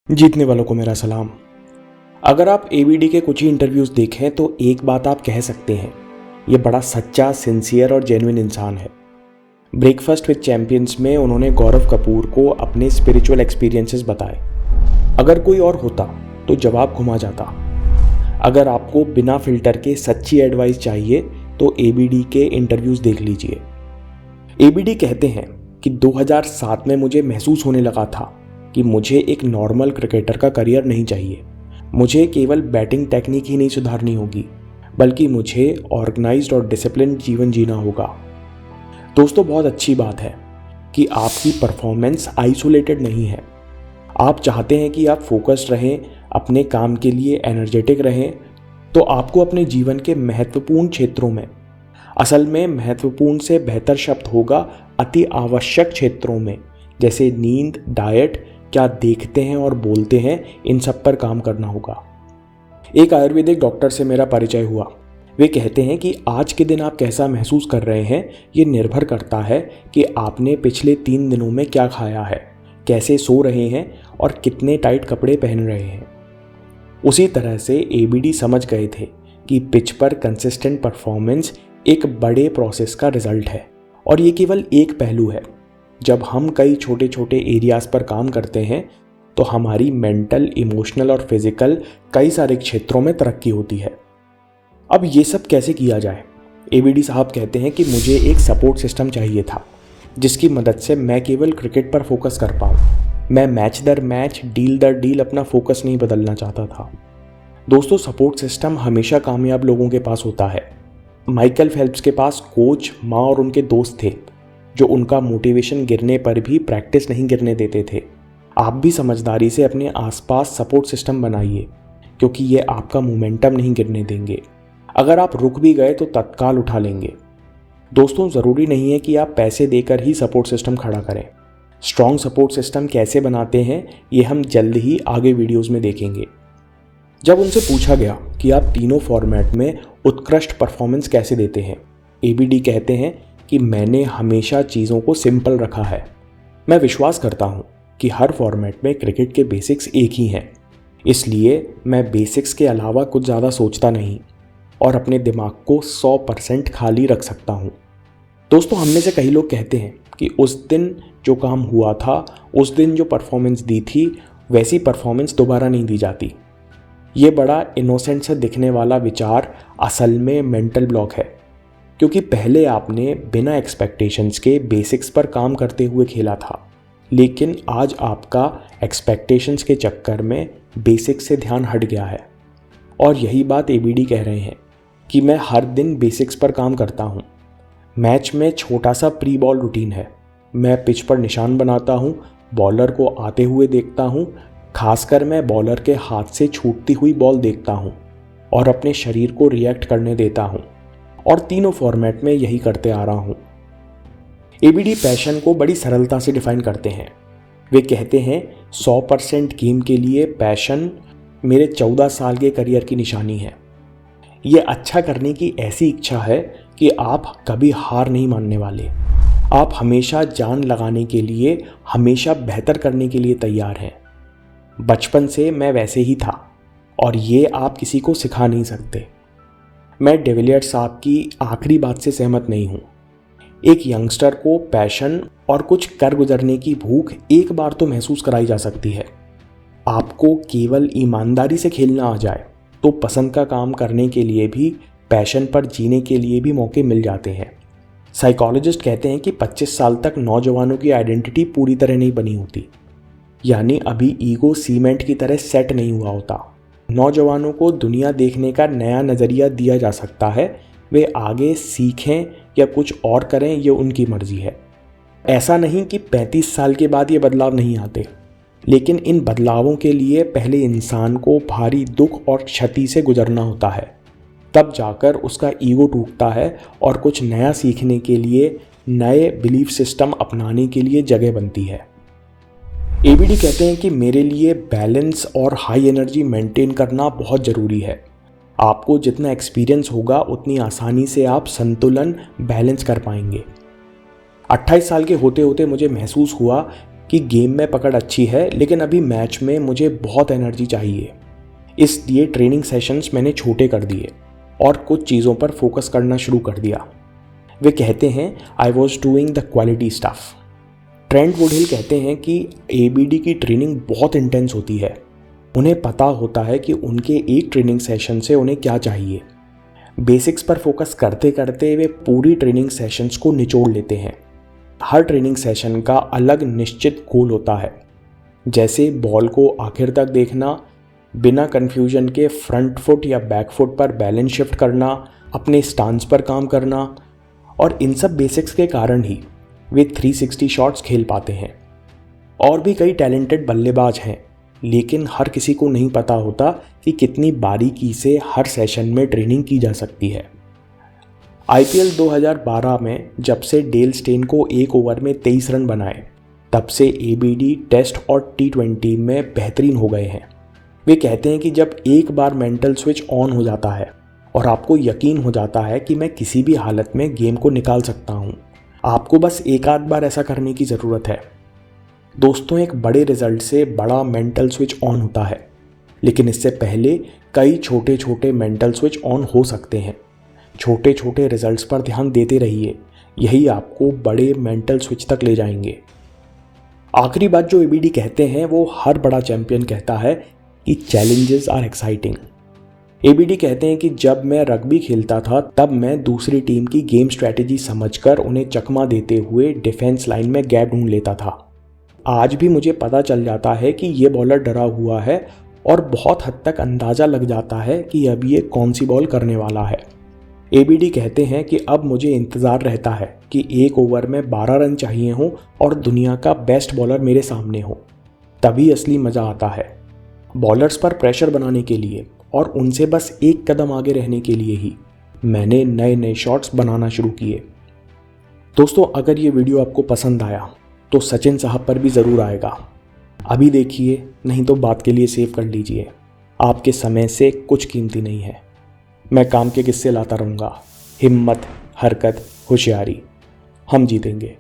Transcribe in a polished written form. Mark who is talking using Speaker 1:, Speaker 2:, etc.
Speaker 1: जीतने वालों को मेरा सलाम। अगर आप एबीडी के कुछ ही इंटरव्यूज़ देखें तो एक बात आप कह सकते हैं, ये बड़ा सच्चा, सिंसियर और जेन्युइन इंसान है। ब्रेकफास्ट विद चैंपियंस में उन्होंने गौरव कपूर को अपने स्पिरिचुअल एक्सपीरियंसेस बताए। अगर कोई और होता तो जवाब घुमा जाता। अगर आपको बिना फिल्टर के सच्ची एडवाइस चाहिए तो एबीडी के इंटरव्यूज़ देख लीजिए। एबीडी कहते हैं कि 2007 में मुझे महसूस होने लगा था कि मुझे एक नॉर्मल क्रिकेटर का करियर नहीं चाहिए। मुझे केवल बैटिंग टेक्निक ही नहीं सुधारनी होगी, बल्कि मुझे ऑर्गेनाइज्ड और डिसिप्लिन जीवन जीना होगा। दोस्तों, बहुत अच्छी बात है कि आपकी परफॉर्मेंस आइसोलेटेड नहीं है। आप चाहते हैं कि आप फोकस्ड रहें, अपने काम के लिए एनर्जेटिक रहें, तो आपको अपने जीवन के महत्वपूर्ण क्षेत्रों में, असल में महत्वपूर्ण से बेहतर शब्द होगा अति आवश्यक क्षेत्रों में, जैसे नींद, डाइट, क्या देखते हैं और बोलते हैं, इन सब पर काम करना होगा। एक आयुर्वेदिक डॉक्टर से मेरा परिचय हुआ। वे कहते हैं कि आज के दिन आप कैसा महसूस कर रहे हैं ये निर्भर करता है कि आपने पिछले 3 दिनों में क्या खाया है, कैसे सो रहे हैं और कितने टाइट कपड़े पहन रहे हैं। उसी तरह से एबीडी समझ गए थे कि पिच पर कंसिस्टेंट परफॉर्मेंस एक बड़े प्रोसेस का रिजल्ट है और ये केवल एक पहलू है। जब हम कई छोटे छोटे एरियाज़ पर काम करते हैं तो हमारी मेंटल, इमोशनल और फिजिकल कई सारे क्षेत्रों में तरक्की होती है। अब ये सब कैसे किया जाए? एबीडी साहब कहते हैं कि मुझे एक सपोर्ट सिस्टम चाहिए था जिसकी मदद से मैं केवल क्रिकेट पर फोकस कर पाऊँ। मैं मैच दर मैच, डील दर डील अपना फोकस नहीं बदलना चाहता था। दोस्तों, सपोर्ट सिस्टम हमेशा कामयाब लोगों के पास होता है। माइकल फेल्प्स के पास कोच, माँ और उनके दोस्त थे जो उनका मोटिवेशन गिरने पर भी प्रैक्टिस नहीं गिरने देते थे। आप भी समझदारी से अपने आसपास सपोर्ट सिस्टम बनाइए, क्योंकि ये आपका मोमेंटम नहीं गिरने देंगे। अगर आप रुक भी गए तो तत्काल उठा लेंगे। दोस्तों, ज़रूरी नहीं है कि आप पैसे देकर ही सपोर्ट सिस्टम खड़ा करें। स्ट्रॉन्ग सपोर्ट सिस्टम कैसे बनाते हैं ये हम जल्द ही आगे वीडियोज़ में देखेंगे। जब उनसे पूछा गया कि आप तीनों फॉर्मेट में उत्कृष्ट परफॉर्मेंस कैसे देते हैं, एबीडी कहते हैं कि मैंने हमेशा चीज़ों को सिंपल रखा है। मैं विश्वास करता हूँ कि हर फॉर्मेट में क्रिकेट के बेसिक्स एक ही हैं, इसलिए मैं बेसिक्स के अलावा कुछ ज़्यादा सोचता नहीं और अपने दिमाग को 100% खाली रख सकता हूँ। दोस्तों, हम में से कई लोग कहते हैं कि उस दिन जो काम हुआ था, उस दिन जो परफॉर्मेंस दी थी, वैसी परफॉर्मेंस दोबारा नहीं दी जाती। ये बड़ा इनोसेंट से दिखने वाला विचार असल में मेंटल ब्लॉक है, क्योंकि पहले आपने बिना एक्सपेक्टेशंस के बेसिक्स पर काम करते हुए खेला था, लेकिन आज आपका एक्सपेक्टेशंस के चक्कर में बेसिक्स से ध्यान हट गया है। और यही बात एबीडी कह रहे हैं कि मैं हर दिन बेसिक्स पर काम करता हूँ। मैच में छोटा सा प्री बॉल रूटीन है। मैं पिच पर निशान बनाता हूँ, बॉलर को आते हुए देखता हूँ, खासकर मैं बॉलर के हाथ से छूटती हुई बॉल देखता हूँ और अपने शरीर को रिएक्ट करने देता हूँ, और तीनों फॉर्मेट में यही करते आ रहा हूँ। एबीडी पैशन को बड़ी सरलता से डिफाइन करते हैं। वे कहते हैं 100% गेम के लिए पैशन मेरे 14 साल के करियर की निशानी है। ये अच्छा करने की ऐसी इच्छा है कि आप कभी हार नहीं मानने वाले। आप हमेशा जान लगाने के लिए, हमेशा बेहतर करने के लिए तैयार हैं। बचपन से मैं वैसे ही था और ये आप किसी को सिखा नहीं सकते। मैं डिविलियर्स साहब की आखिरी बात से सहमत नहीं हूँ। एक यंगस्टर को पैशन और कुछ कर गुजरने की भूख एक बार तो महसूस कराई जा सकती है। आपको केवल ईमानदारी से खेलना आ जाए तो पसंद का काम करने के लिए भी, पैशन पर जीने के लिए भी मौके मिल जाते हैं। साइकोलॉजिस्ट कहते हैं कि 25 साल तक नौजवानों की आइडेंटिटी पूरी तरह नहीं बनी होती, यानी अभी ईगो सीमेंट की तरह सेट नहीं हुआ होता। नौजवानों को दुनिया देखने का नया नज़रिया दिया जा सकता है। वे आगे सीखें या कुछ और करें, ये उनकी मर्जी है। ऐसा नहीं कि 35 साल के बाद ये बदलाव नहीं आते, लेकिन इन बदलावों के लिए पहले इंसान को भारी दुख और क्षति से गुजरना होता है। तब जाकर उसका ईगो टूटता है और कुछ नया सीखने के लिए, नए बिलीफ सिस्टम अपनाने के लिए जगह बनती है। एबीडी कहते हैं कि मेरे लिए बैलेंस और हाई एनर्जी मेंटेन करना बहुत ज़रूरी है। आपको जितना एक्सपीरियंस होगा उतनी आसानी से आप संतुलन, बैलेंस कर पाएंगे। 28 साल के होते होते मुझे महसूस हुआ कि गेम में पकड़ अच्छी है, लेकिन अभी मैच में मुझे बहुत एनर्जी चाहिए। इसलिए ट्रेनिंग सेशंस मैंने छोटे कर दिए और कुछ चीज़ों पर फोकस करना शुरू कर दिया। वे कहते हैं I was doing the quality stuff. Trent Woodhill कहते हैं कि ABD की ट्रेनिंग बहुत इंटेंस होती है। उन्हें पता होता है कि उनके एक ट्रेनिंग सेशन से उन्हें क्या चाहिए। बेसिक्स पर फोकस करते करते वे पूरी ट्रेनिंग सेशंस को निचोड़ लेते हैं। हर ट्रेनिंग सेशन का अलग निश्चित गोल होता है, जैसे बॉल को आखिर तक देखना, बिना कन्फ्यूजन के फ्रंट फुट या बैक फुट पर बैलेंस शिफ्ट करना, अपने स्टांस पर काम करना। और इन सब बेसिक्स के कारण ही वे 360 शॉट्स खेल पाते हैं। और भी कई टैलेंटेड बल्लेबाज हैं, लेकिन हर किसी को नहीं पता होता कि कितनी बारीकी से हर सेशन में ट्रेनिंग की जा सकती है। IPL 2012 में जब से डेल स्टेन को एक ओवर में 23 रन बनाए, तब से ABD टेस्ट और T20 में बेहतरीन हो गए हैं। वे कहते हैं कि जब एक बार मेंटल स्विच ऑन हो जाता है और आपको यकीन हो जाता है कि मैं किसी भी हालत में गेम को निकाल सकता हूँ, आपको बस एक आध बार ऐसा करने की ज़रूरत है। दोस्तों, एक बड़े रिजल्ट से बड़ा मेंटल स्विच ऑन होता है, लेकिन इससे पहले कई छोटे छोटे मेंटल स्विच ऑन हो सकते हैं। छोटे छोटे रिजल्ट्स पर ध्यान देते रहिए, यही आपको बड़े मेंटल स्विच तक ले जाएंगे। आखिरी बात जो ABD कहते हैं वो हर बड़ा चैंपियन कहता है कि चैलेंजेस आर एक्साइटिंग। ABD कहते हैं कि जब मैं रग्बी खेलता था तब मैं दूसरी टीम की गेम स्ट्रैटेजी समझकर उन्हें चकमा देते हुए डिफेंस लाइन में गैप ढूंढ लेता था। आज भी मुझे पता चल जाता है कि ये बॉलर डरा हुआ है और बहुत हद तक अंदाज़ा लग जाता है कि अब ये कौन सी बॉल करने वाला है। ABD कहते हैं कि अब मुझे इंतज़ार रहता है कि एक ओवर में 12 रन चाहिए हों और दुनिया का बेस्ट बॉलर मेरे सामने हो, तभी असली मज़ा आता है। बॉलर्स पर प्रेशर बनाने के लिए और उनसे बस एक कदम आगे रहने के लिए ही मैंने नए नए शॉट्स बनाना शुरू किए। दोस्तों, अगर ये वीडियो आपको पसंद आया तो सचिन साहब पर भी ज़रूर आएगा। अभी देखिए, नहीं तो बात के लिए सेव कर लीजिए। आपके समय से कुछ कीमती नहीं है। मैं काम के किस्से लाता रहूँगा। हिम्मत, हरकत, होशियारी, हम जीतेंगे।